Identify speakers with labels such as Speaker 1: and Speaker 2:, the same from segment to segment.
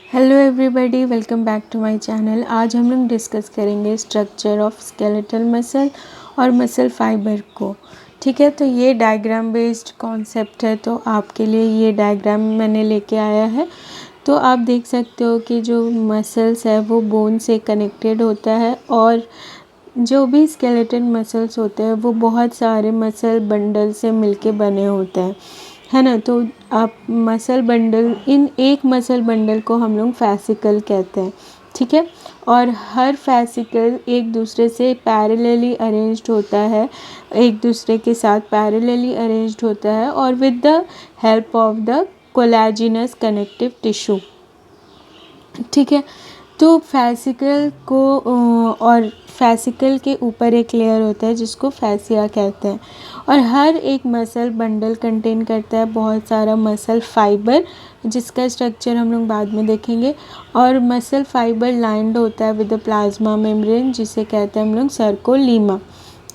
Speaker 1: Hello everybody, welcome back to my channel. आज हम लोग डिस्कस करेंगे स्ट्रक्चर ऑफ स्केलेटल मसल और मसल फाइबर को। ठीक है, तो ये डायग्राम बेस्ड कॉन्सेप्ट है, तो आपके लिए ये डायग्राम मैंने लेके आया है। तो आप देख सकते हो कि जो मसल्स है वो बोन से कनेक्टेड होता है, और जो भी स्केलेटल मसल्स होते हैं वो बहुत सारे मसल बंडल से मिलके बने होते हैं, है ना। तो आप मसल बंडल, इन एक मसल बंडल को हम लोग फैसिकल कहते हैं। ठीक है, और हर फैसिकल एक दूसरे से पैरेलली अरेंज्ड होता है, एक दूसरे के साथ पैरेलली अरेंज्ड होता है, और with the help of the collagenous connective tissue. ठीक है, तो फैसिकल को और फैसिकल के ऊपर एक लेयर होता है जिसको फैसिया कहते हैं, और हर एक मसल बंडल कंटेन करता है बहुत सारा मसल फाइबर, जिसका स्ट्रक्चर हम लोग बाद में देखेंगे। और मसल फाइबर लाइंड होता है विद द प्लाज्मा मेम्ब्रेन, जिसे कहते हैं हम लोग सर्कोलीमा।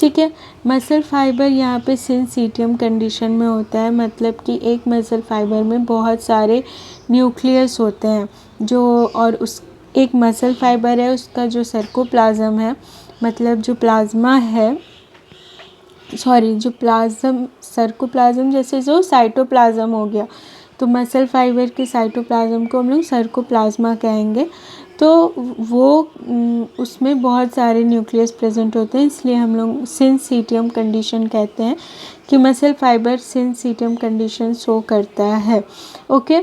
Speaker 1: ठीक है, मसल फाइबर यहाँ पे सिंसीटियम कंडीशन में होता है, मतलब कि एक मसल फाइबर में बहुत सारे न्यूक्लियस होते हैं जो, और उस एक मसल फाइबर है उसका जो सर्कोप्लाज्म है, मतलब जो प्लाज्मा है, जो प्लाज्म, सर्कोप्लाज्म जैसे जो साइटोप्लाज्म हो गया, तो मसल फाइबर के साइटोप्लाज्म को हम लोग सर्कोप्लाज्मा कहेंगे। तो वो उसमें बहुत सारे न्यूक्लियस प्रेजेंट होते हैं, इसलिए हम लोग सिंसीटियम कंडीशन कहते हैं कि muscle fibre syncytium condition show करता है। ओके,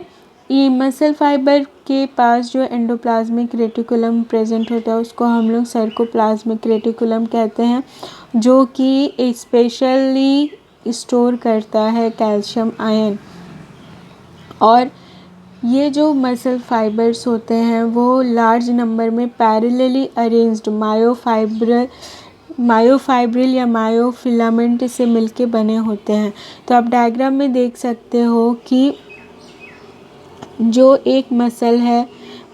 Speaker 1: ये मसल फाइबर के पास जो एंडोप्लाज्मिक रेटिकुलम प्रेजेंट होता है उसको हम लोग सर्कोप्लाज्मिक रेटिकुलम कहते हैं, जो कि स्पेशली स्टोर करता है कैल्शियम आयन। और ये जो मसल फाइबर्स होते हैं वो लार्ज नंबर में पैरेलली अरेंज्ड मायोफाइब्रिल या मायोफिलामेंट से मिलके बने होते हैं। तो आप डायग्राम में देख सकते हो कि जो एक मसल है,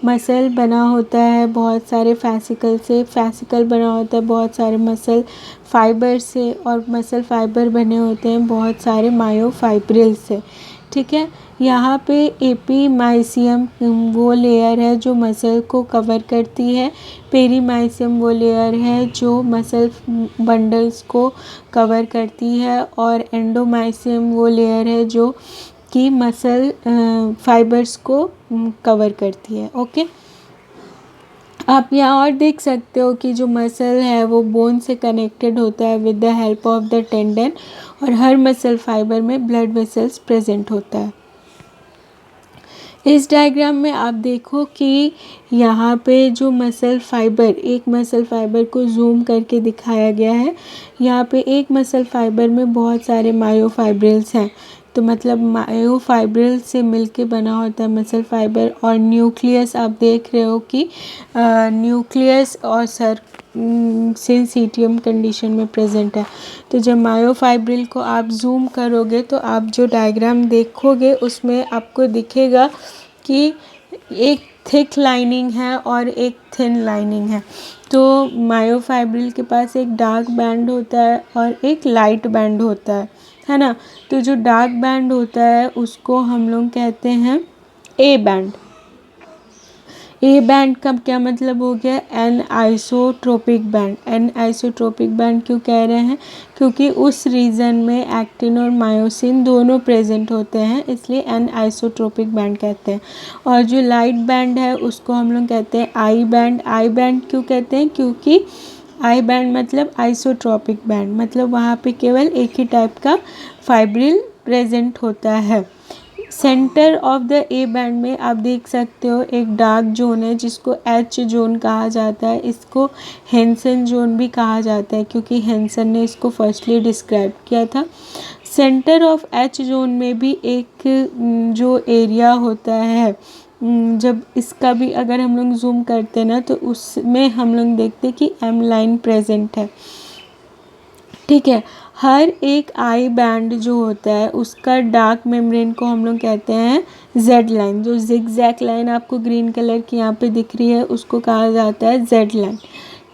Speaker 1: मसल बना होता है बहुत सारे फैसिकल से, फैसिकल बना होता है बहुत सारे मसल फाइबर से, और मसल फाइबर बने होते हैं बहुत सारे मायोफाइब्रिल से। ठीक है, यहाँ पे एपीमाइसियम वो लेयर है जो मसल को कवर करती है, पेरीमाइसियम वो लेयर है जो मसल बंडल्स को कवर करती है, और एंडोमाइसियम वो लेयर है जो कि मसल फाइबर्स को कवर करती है। ओके, आप यहाँ और देख सकते हो कि जो मसल है वो बोन से कनेक्टेड होता है with the help of the tendon, और हर मसल फाइबर में ब्लड वेसल्स प्रेजेंट होता है। इस डायग्राम में आप देखो कि यहाँ पे जो मसल फाइबर, एक मसल फाइबर को जूम करके दिखाया गया है। यहाँ पे एक मसल फाइबर में बहुत सारे मायोफाइब्रिल्स हैं, तो मतलब मायोफाइब्रिल से मिलके बना होता है मसल फाइबर। और न्यूक्लियस आप देख रहे हो कि न्यूक्लियस और सिंसीटियम कंडीशन में प्रेजेंट है। तो जब मायोफाइब्रिल को आप जूम करोगे तो आप जो डायग्राम देखोगे उसमें आपको दिखेगा कि एक थिक लाइनिंग है और एक थिन लाइनिंग है। तो मायोफाइब्रिल के पास एक डार्क बैंड होता है और एक लाइट बैंड होता है ना। तो जो डार्क बैंड होता है उसको हम लोग कहते हैं ए बैंड। ए बैंड का क्या मतलब हो गया? Anisotropic band. Anisotropic band क्यों कह रहे हैं? क्योंकि उस रीजन में एक्टिन और मायोसिन दोनों प्रेजेंट होते हैं, इसलिए एन आइसोट्रोपिक बैंड कहते हैं। और जो लाइट बैंड है उसको हम लोग कहते हैं आई बैंड। आई बैंड क्यों कहते हैं? क्योंकि आई बैंड मतलब आइसोट्रोपिक बैंड, मतलब वहाँ पे केवल एक ही टाइप का फाइब्रिल प्रेजेंट होता है। Centre of the A band में आप देख सकते हो एक डार्क जोन है जिसको एच जोन कहा जाता है। इसको हेंसन जोन भी कहा जाता है क्योंकि हेंसन ने इसको फर्स्टली डिस्क्राइब किया था। सेंटर ऑफ एच जोन में भी एक जो एरिया होता है, जब इसका भी अगर हम लोग जूम करते हैं ना तो उसमें हम लोग देखते हैं कि एम लाइन प्रेजेंट है। ठीक है, हर एक आई बैंड जो होता है उसका डार्क मेम्ब्रेन को हम लोग कहते हैं जेड लाइन। जो जिगजैग लाइन आपको ग्रीन कलर की यहाँ पे दिख रही है उसको कहा जाता है जेड लाइन।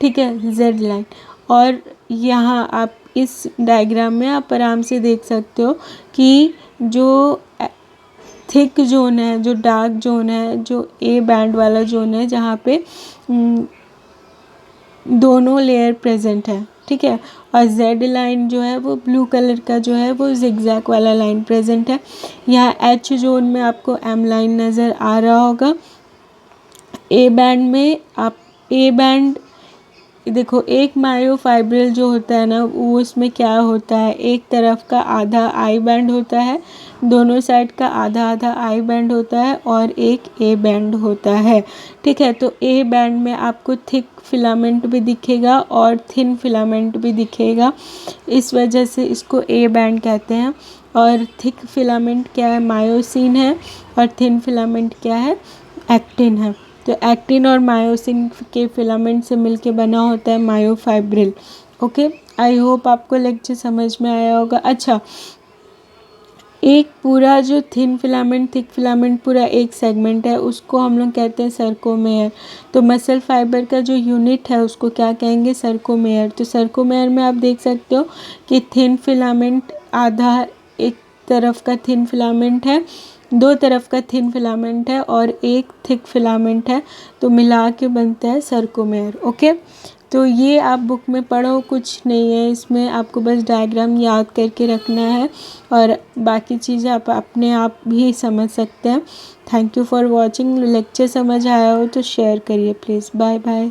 Speaker 1: ठीक है, जेड लाइन। और यहाँ आप इस डायग्राम में आप आराम से देख सकते हो कि जो थिक जोन है, जो डार्क जोन है, जो ए बैंड वाला जोन है, जहाँ पे दोनों लेयर प्रेजेंट है, ठीक है। और जेड लाइन जो है वो ब्लू कलर का जो है वो जिगजैग वाला लाइन प्रेजेंट है। यहाँ एच जोन में आपको एम लाइन नज़र आ रहा होगा। ए बैंड में आप ए बैंड देखो, एक मायोफाइब्रिल जो होता है ना, वो उसमें क्या होता है, एक तरफ का आधा आई बैंड होता है, दोनों साइड का आधा आधा आई बैंड होता है, और एक ए बैंड होता है, ठीक है। तो ए बैंड में आपको थिक फिलामेंट भी दिखेगा और थिन फिलामेंट भी दिखेगा, इस वजह से इसको ए बैंड कहते हैं। और थिक फिलामेंट क्या है, मायोसिन है, और थिन फिलामेंट क्या है, एक्टिन है। तो एक्टिन और मायोसिन के फिलामेंट से मिलके बना होता है मायोफाइब्रिल। ओके, आई होप आपको लेक्चर समझ में आया होगा। अच्छा, एक पूरा जो थिन फिलामेंट थिक फिलामेंट पूरा एक सेगमेंट है, उसको हम लोग कहते हैं सर्कोमेयर। तो मसल फाइबर का जो यूनिट है उसको क्या कहेंगे, सर्कोमेयर। तो सर्कोमेयर में आप देख सकते हो कि थिन फिलामेंट आधा, एक तरफ का थिन फिलामेंट है, दो तरफ का थिन फिलामेंट है, और एक थिक फिलामेंट है, तो मिला के बनता है सर्कोमेयर। ओके, तो ये आप बुक में पढ़ो, कुछ नहीं है इसमें, आपको बस डायग्राम याद करके रखना है, और बाकी चीज़ें आप अपने आप भी समझ सकते हैं। Thank you for watching. Lecture समझ आया हो तो शेयर करिए प्लीज़। Bye bye.